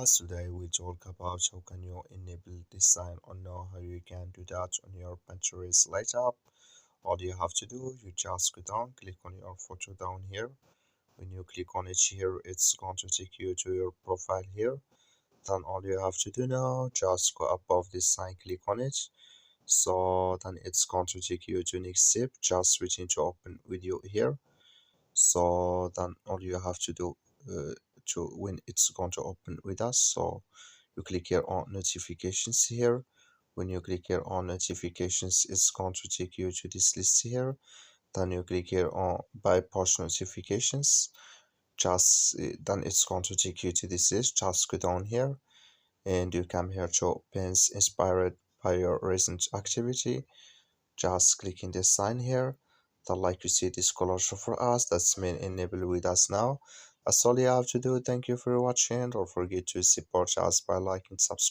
Today we talk about how can you enable design or know how you can do that on your Pinterest Lite app. All you have to do, you just go down, click on your photo down here. When you click on it here, it's going to take you to your profile here. Then all you have to do now, just go above this sign, click on it. So then it's going to take you to next step. Just switching to open video here. So then all you have to do to when it's going to open with us, so you click here on notifications here. When you click here on notifications, it's going to take you to this list here. Then you click here on by push notifications. Just then it's going to take you to this list. Just go down here and you come here to pins inspired by your recent activity. Just clicking this sign here. Then like you see this color show for us, that's been enabled with us now. That's all you have to do. Thank you for watching. Don't forget to support us by liking, subscribe.